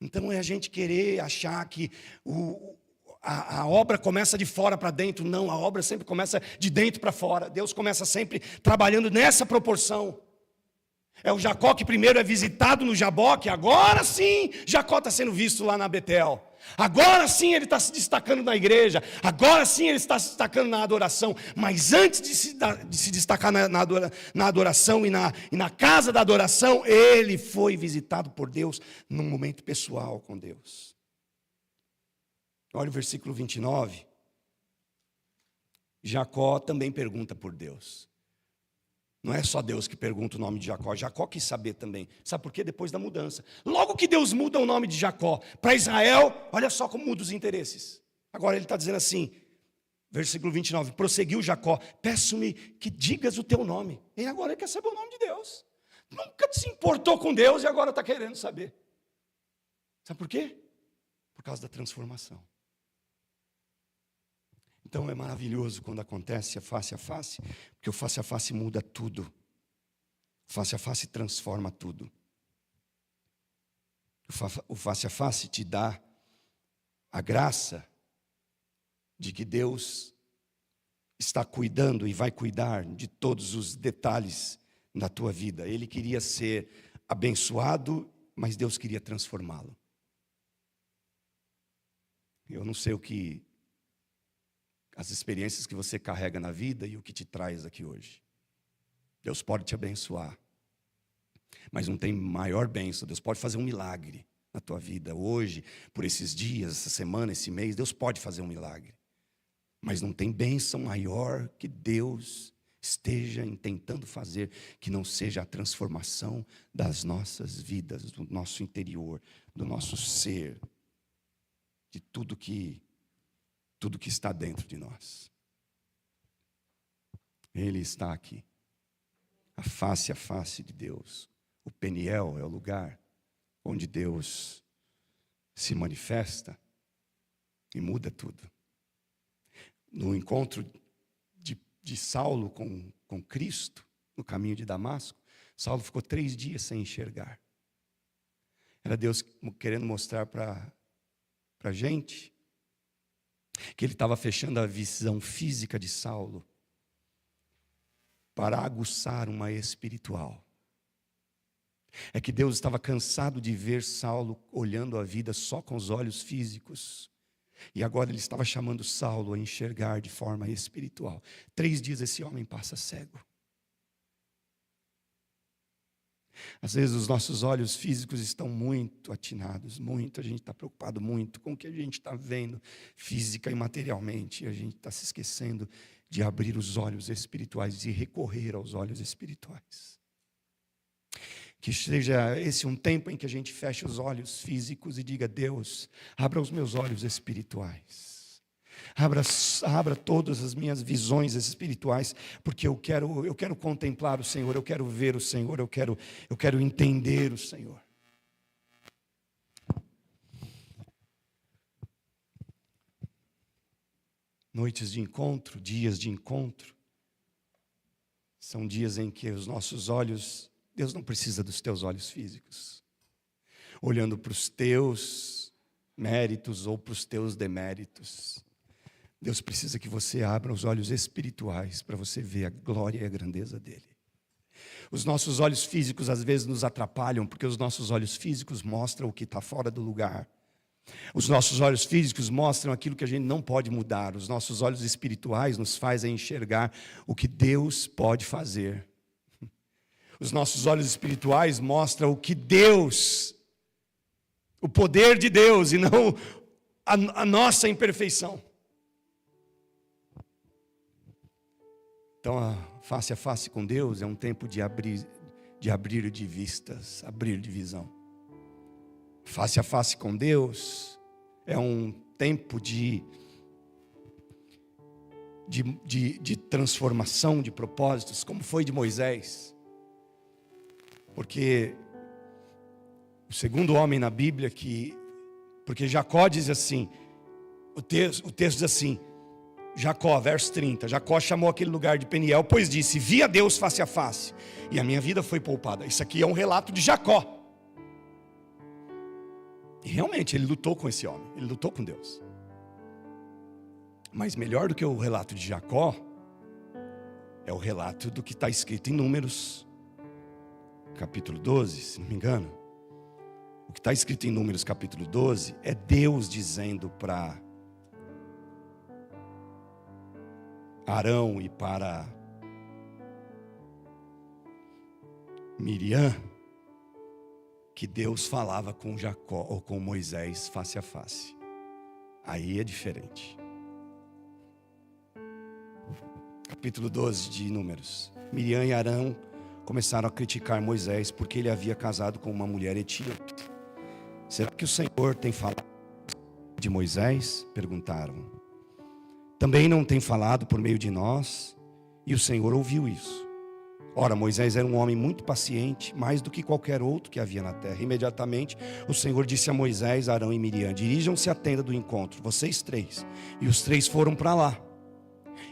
Então é a gente querer achar que a obra começa de fora para dentro. Não, a obra sempre começa de dentro para fora. Deus começa sempre trabalhando nessa proporção. É o Jacó que primeiro é visitado no Jaboque. Agora sim, Jacó está sendo visto lá na Betel. Agora sim ele está se destacando na igreja. Agora sim ele está se destacando na adoração. Mas antes de se destacar na adoração e na casa da adoração, ele foi visitado por Deus num momento pessoal com Deus. Olha o versículo 29. Jacó também pergunta por Deus. Não é só Deus que pergunta o nome de Jacó. Jacó quis saber também. Sabe por quê? Depois da mudança. Logo que Deus muda o nome de Jacó para Israel, olha só como muda os interesses. Agora ele está dizendo assim, versículo 29. Prosseguiu Jacó, peço-me que digas o teu nome. E agora ele quer saber o nome de Deus. Nunca se importou com Deus e agora está querendo saber. Sabe por quê? Por causa da transformação. Então é maravilhoso quando acontece a face, porque o face a face muda tudo. O face a face transforma tudo. O face a face te dá a graça de que Deus está cuidando e vai cuidar de todos os detalhes da tua vida. Ele queria ser abençoado, mas Deus queria transformá-lo. Eu não sei as experiências que você carrega na vida e o que te traz aqui hoje. Deus pode te abençoar, mas não tem maior bênção. Deus pode fazer um milagre na tua vida hoje, por esses dias, essa semana, esse mês. Deus pode fazer um milagre, mas não tem bênção maior que Deus esteja tentando fazer, que não seja a transformação das nossas vidas, do nosso interior, do nosso ser, de tudo que está dentro de nós. Ele está aqui, a face de Deus. O Peniel é o lugar onde Deus se manifesta e muda tudo. No encontro de Saulo com Cristo, no caminho de Damasco, Saulo ficou 3 dias sem enxergar. Era Deus querendo mostrar para a gente que ele estava fechando a visão física de Saulo para aguçar uma espiritual. É que Deus estava cansado de ver Saulo olhando a vida só com os olhos físicos. E agora ele estava chamando Saulo a enxergar de forma espiritual. 3 dias esse homem passa cego. Às vezes os nossos olhos físicos estão muito atinados, a gente está preocupado muito com o que a gente está vendo física e materialmente, e a gente está se esquecendo de abrir os olhos espirituais e recorrer aos olhos espirituais. Que seja esse um tempo em que a gente feche os olhos físicos e diga: Deus, abra os meus olhos espirituais. Abra todas as minhas visões espirituais, porque eu quero contemplar o Senhor, eu quero ver o Senhor, eu quero entender o Senhor. Noites de encontro, dias de encontro, são dias em que os nossos olhos, Deus não precisa dos teus olhos físicos, olhando para os teus méritos ou para os teus deméritos. Deus precisa que você abra os olhos espirituais para você ver a glória e a grandeza dele. Os nossos olhos físicos às vezes nos atrapalham, porque os nossos olhos físicos mostram o que está fora do lugar. Os nossos olhos físicos mostram aquilo que a gente não pode mudar. Os nossos olhos espirituais nos fazem enxergar o que Deus pode fazer. Os nossos olhos espirituais mostram o que Deus, o poder de Deus e não a nossa imperfeição. Então, a face com Deus é um tempo de abrir de vistas, abrir de visão. Face a face com Deus é um tempo de transformação de propósitos, como foi de Moisés. Porque o segundo homem na Bíblia porque Jacó diz assim, o texto diz assim: Jacó, verso 30, Jacó chamou aquele lugar de Peniel, pois disse: vi a Deus face a face, e a minha vida foi poupada. Isso aqui é um relato de Jacó. E realmente ele lutou com esse homem, ele lutou com Deus. Mas melhor do que o relato de Jacó, é o relato do que está escrito em Números, capítulo 12, se não me engano. O que está escrito em Números capítulo 12 é Deus dizendo para Arão e para Miriam que Deus falava com Jacó ou com Moisés face a face. Aí é diferente. Capítulo 12 de Números. Miriam e Arão começaram a criticar Moisés porque ele havia casado com uma mulher etíope. Será que o Senhor tem falado de Moisés? Perguntaram. Também não tem falado por meio de nós? E o Senhor ouviu isso. Ora, Moisés era um homem muito paciente, mais do que qualquer outro que havia na terra. Imediatamente o Senhor disse a Moisés, Arão e Miriam: dirijam-se à tenda do encontro, vocês três. E os três foram para lá.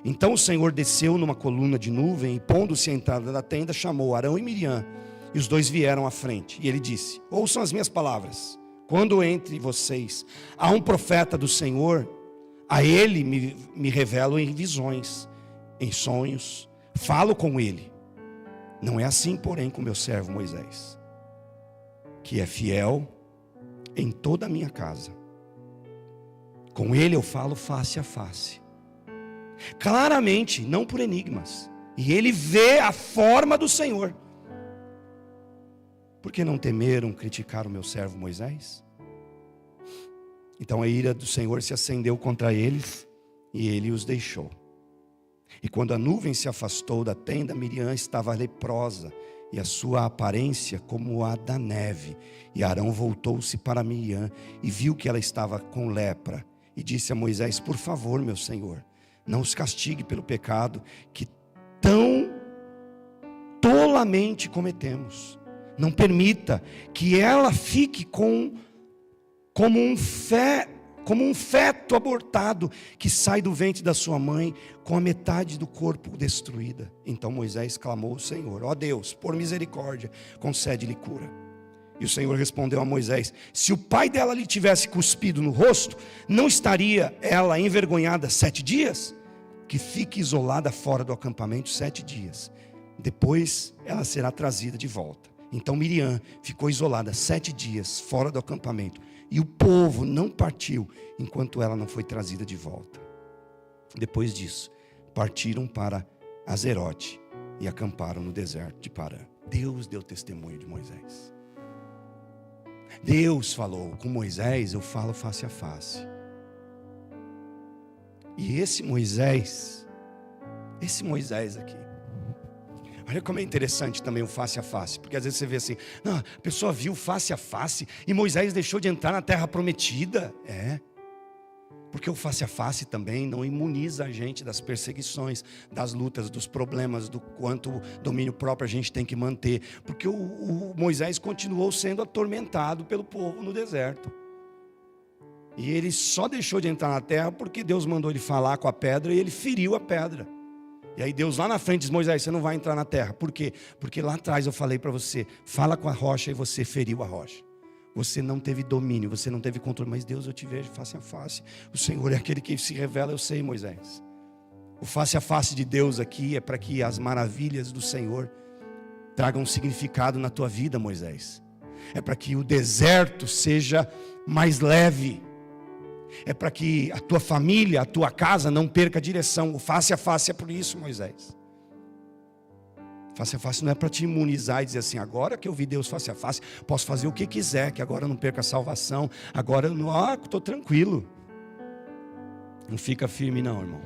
Então o Senhor desceu numa coluna de nuvem e, pondo-se à entrada da tenda, chamou Arão e Miriam. E os dois vieram à frente. E ele disse: ouçam as minhas palavras. Quando entre vocês há um profeta do Senhor, a ele me revelo em visões, em sonhos, falo com ele. Não é assim, porém, com meu servo Moisés, que é fiel em toda a minha casa. Com ele eu falo face a face, claramente, não por enigmas. E ele vê a forma do Senhor. Por que não temeram criticar o meu servo Moisés? Então a ira do Senhor se acendeu contra eles e ele os deixou. E quando a nuvem se afastou da tenda, Miriam estava leprosa e a sua aparência como a da neve. E Arão voltou-se para Miriam e viu que ela estava com lepra. E disse a Moisés: por favor, meu senhor, não os castigue pelo pecado que tão tolamente cometemos. Não permita que ela fique como um feto abortado que sai do ventre da sua mãe com a metade do corpo destruída. Então Moisés clamou ao Senhor: ó Deus, por misericórdia, concede-lhe cura. E o Senhor respondeu a Moisés: se o pai dela lhe tivesse cuspido no rosto, não estaria ela envergonhada 7 dias? Que fique isolada fora do acampamento 7 dias. Depois ela será trazida de volta. Então Miriam ficou isolada 7 dias fora do acampamento. E o povo não partiu enquanto ela não foi trazida de volta. Depois disso, partiram para Azerote e acamparam no deserto de Parã. Deus deu testemunho de Moisés. Deus falou com Moisés: eu falo face a face. E esse Moisés aqui, olha como é interessante também o face a face. Porque às vezes você vê assim: não, a pessoa viu face a face e Moisés deixou de entrar na terra prometida. Porque o face a face também não imuniza a gente das perseguições, das lutas, dos problemas, do quanto domínio próprio a gente tem que manter. Porque o Moisés continuou sendo atormentado pelo povo no deserto. E ele só deixou de entrar na terra porque Deus mandou ele falar com a pedra e ele feriu a pedra. E aí Deus lá na frente diz: Moisés, você não vai entrar na terra. Por quê? Porque lá atrás eu falei para você: fala com a rocha, e você feriu a rocha. Você não teve domínio, você não teve controle. Mas Deus, eu te vejo face a face. O Senhor é aquele que se revela, eu sei, Moisés. O face a face de Deus aqui é para que as maravilhas do Senhor tragam um significado na tua vida, Moisés. É para que o deserto seja mais leve. É para que a tua família, a tua casa não perca a direção. O face a face é por isso, Moisés. Face a face não é para te imunizar e dizer assim: agora que eu vi Deus face a face, posso fazer o que quiser, que agora eu não perca a salvação. Agora eu não, estou tranquilo. Não fica firme não, irmão,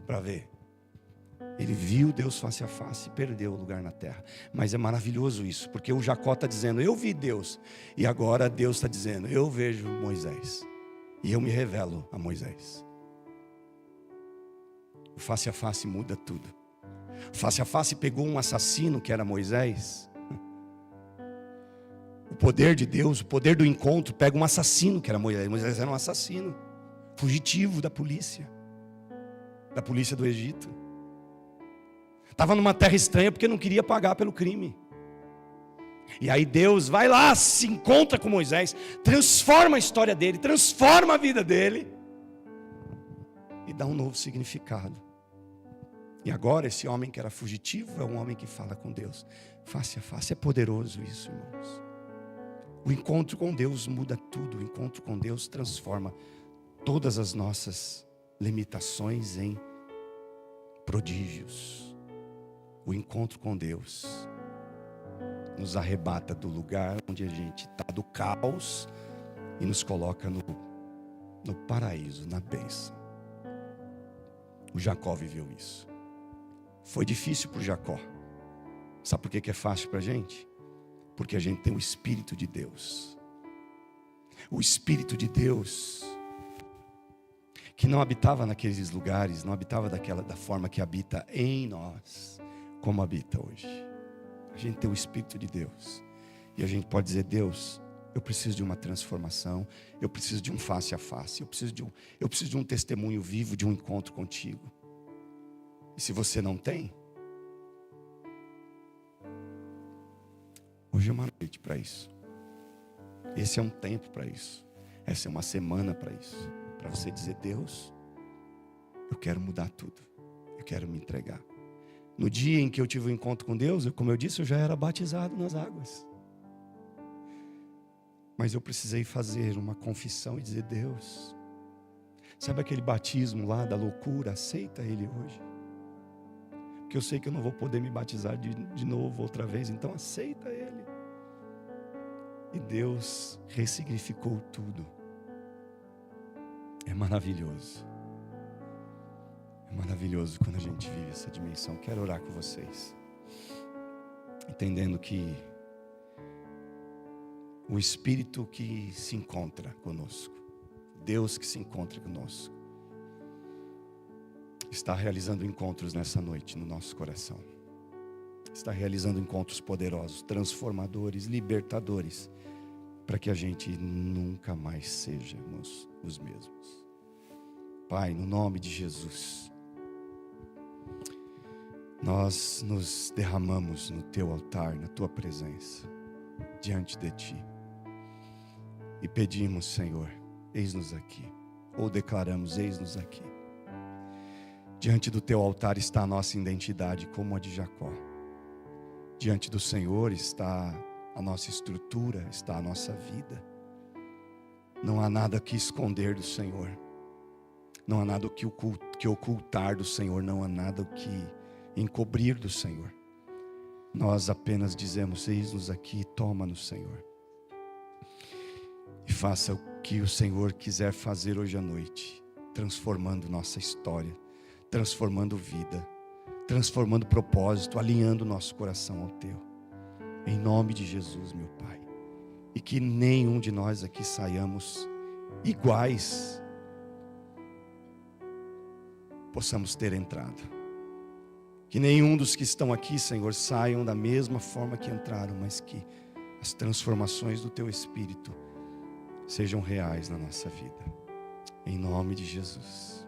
para ver. Ele viu Deus face a face e perdeu o lugar na terra. Mas é maravilhoso isso, porque o Jacó está dizendo: eu vi Deus. E agora Deus está dizendo: eu vejo Moisés. E eu me revelo a Moisés. O face a face muda tudo. O face a face pegou um assassino que era Moisés. O poder de Deus, o poder do encontro, pega um assassino que era Moisés. Moisés era um assassino, fugitivo da polícia. da polícia do Egito. Estava numa terra estranha porque não queria pagar pelo crime. E aí Deus vai lá, se encontra com Moisés, transforma a história dele, transforma a vida dele e dá um novo significado. E agora esse homem que era fugitivo é um homem que fala com Deus face a face. É poderoso isso, irmãos. O encontro com Deus muda tudo. O encontro com Deus transforma todas as nossas limitações em prodígios. O encontro com Deus nos arrebata do lugar onde a gente está, do caos, e nos coloca no paraíso, na bênção. O Jacó viveu isso. Foi difícil para o Jacó. Sabe por que é fácil para a gente? Porque a gente tem o Espírito de Deus. O Espírito de Deus, que não habitava naqueles lugares, não habitava da forma que habita em nós, como habita hoje. A gente tem o Espírito de Deus. E a gente pode dizer: Deus, eu preciso de uma transformação, eu preciso de um face a face, eu preciso de um testemunho vivo, de um encontro contigo. E se você não tem, hoje é uma noite para isso. Esse é um tempo para isso. Essa é uma semana para isso. Para você dizer: Deus, eu quero mudar tudo. Eu quero me entregar. No dia em que eu tive um encontro com Deus, como eu disse, eu já era batizado nas águas. Mas eu precisei fazer uma confissão e dizer: Deus, sabe aquele batismo lá da loucura? Aceita ele hoje. Porque eu sei que eu não vou poder me batizar de novo outra vez, então aceita ele. E Deus ressignificou tudo. É maravilhoso. É maravilhoso quando a gente vive essa dimensão. Quero orar com vocês, entendendo que o Espírito que se encontra conosco, Deus que se encontra conosco, está realizando encontros nessa noite no nosso coração. Está realizando encontros poderosos, transformadores, libertadores, para que a gente nunca mais sejamos os mesmos. Pai, no nome de Jesus, nós nos derramamos no Teu altar, na Tua presença, diante de Ti. E pedimos, Senhor, eis-nos aqui. Ou declaramos: eis-nos aqui. Diante do Teu altar está a nossa identidade como a de Jacó. Diante do Senhor está a nossa estrutura, está a nossa vida. Não há nada que esconder do Senhor. Não há nada que ocultar do Senhor. Não há nada que encobrir do Senhor. Nós apenas dizemos: eis-nos aqui, toma-nos, Senhor. E faça o que o Senhor quiser fazer hoje à noite, transformando nossa história, transformando vida, transformando propósito, alinhando nosso coração ao Teu. Em nome de Jesus, meu Pai. E que nenhum de nós aqui saiamos iguais, possamos ter entrado. Que nenhum dos que estão aqui, Senhor, saiam da mesma forma que entraram, mas que as transformações do Teu Espírito sejam reais na nossa vida. Em nome de Jesus.